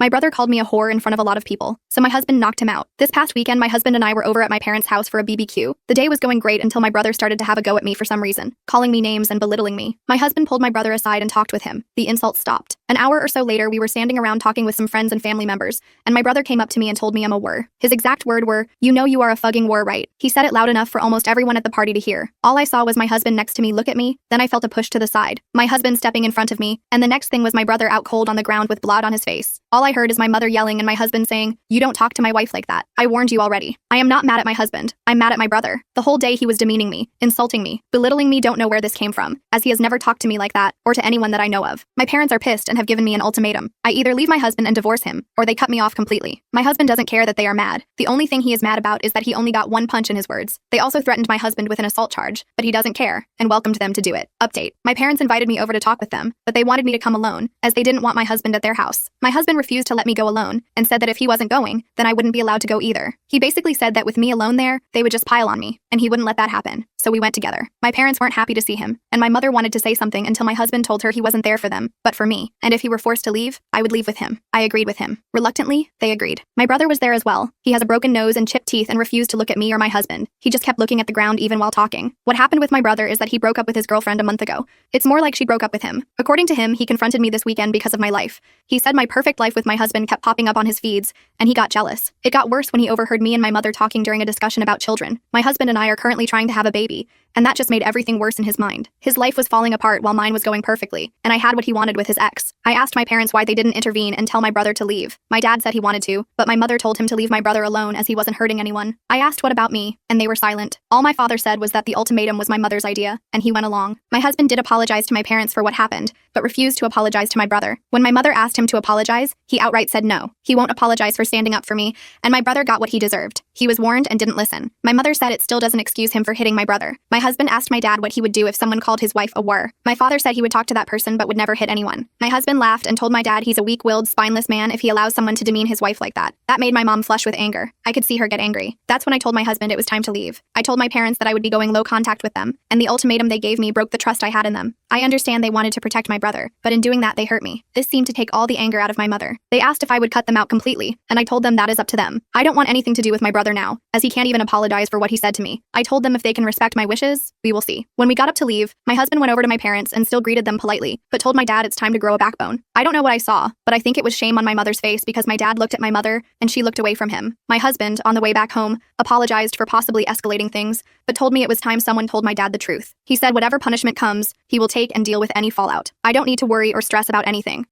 My brother called me a whore in front of a lot of people, so my husband knocked him out. This past weekend, my husband and I were over at my parents' house for a BBQ. The day was going great until my brother started to have a go at me for some reason, calling me names and belittling me. My husband pulled my brother aside and talked with him. The insults stopped. An hour or so later, we were standing around talking with some friends and family members, and my brother came up to me and told me I'm a whore. His exact word were, "You know you are a fucking whore, right?" He said it loud enough for almost everyone at the party to hear. All I saw was my husband next to me look at me, then I felt a push to the side. My husband stepping in front of me, and the next thing was my brother out cold on the ground with blood on his face. All I heard is my mother yelling and my husband saying, "You don't talk to my wife like that. I warned you already." I am not mad at my husband. I'm mad at my brother. The whole day he was demeaning me, insulting me, belittling me. Don't know where this came from, as he has never talked to me like that, or to anyone that I know of. My parents are pissed and have given me an ultimatum. I either leave my husband and divorce him, or they cut me off completely. My husband doesn't care that they are mad. The only thing he is mad about is that he only got one punch in his words. They also threatened my husband with an assault charge, but he doesn't care, and welcomed them to do it. Update. My parents invited me over to talk with them, but they wanted me to come alone, as they didn't want my husband at their house. My husband refused to let me go alone, and said that if he wasn't going, then I wouldn't be allowed to go either. He basically said that with me alone there, they would just pile on me, and he wouldn't let that happen. So we went together. My parents weren't happy to see him, and my mother wanted to say something until my husband told her he wasn't there for them, but for me, and if he were forced to leave, I would leave with him. I agreed with him. Reluctantly, they agreed. My brother was there as well. He has a broken nose and chipped teeth and refused to look at me or my husband. He just kept looking at the ground even while talking. What happened with my brother is that he broke up with his girlfriend a month ago. It's more like she broke up with him. According to him, he confronted me this weekend because of my life. He said my perfect life with my husband kept popping up on his feeds, and he got jealous. It got worse when he overheard me and my mother talking during a discussion about children. My husband and I are currently trying to have a baby, and that just made everything worse in his mind. His life was falling apart while mine was going perfectly, and I had what he wanted with his ex. I asked my parents why they didn't intervene and tell my brother to leave. My dad said he wanted to, but my mother told him to leave my brother alone as he wasn't hurting anyone. I asked what about me, and they were silent. All my father said was that the ultimatum was my mother's idea, and he went along. My husband did apologize to my parents for what happened, but refused to apologize to my brother. When my mother asked him to apologize, he outright said no. He won't apologize for standing up for me, and my brother got what he deserved. He was warned and didn't listen. My mother said it still doesn't excuse him for hitting my brother. My husband asked my dad what he would do if someone called his wife a whore. My father said he would talk to that person but would never hit anyone. My husband laughed and told my dad he's a weak-willed, spineless man if he allows someone to demean his wife like that. That made my mom flush with anger. I could see her get angry. That's when I told my husband it was time to leave. I told my parents that I would be going low contact with them, and the ultimatum they gave me broke the trust I had in them. I understand they wanted to protect my brother, but in doing that they hurt me. This seemed to take all the anger out of my mother. They asked if I would cut them out completely, and I told them that is up to them. I don't want anything to do with my brother now, as he can't even apologize for what he said to me. I told them if they can respect my wishes, we will see. When we got up to leave, my husband went over to my parents and still greeted them politely, but told my dad it's time to grow a backbone. I don't know what I saw, but I think it was shame on my mother's face because my dad looked at my mother and she looked away from him. My husband, on the way back home, apologized for possibly escalating things, but told me it was time someone told my dad the truth. He said whatever punishment comes, he will take and deal with any fallout. I don't need to worry or stress about anything.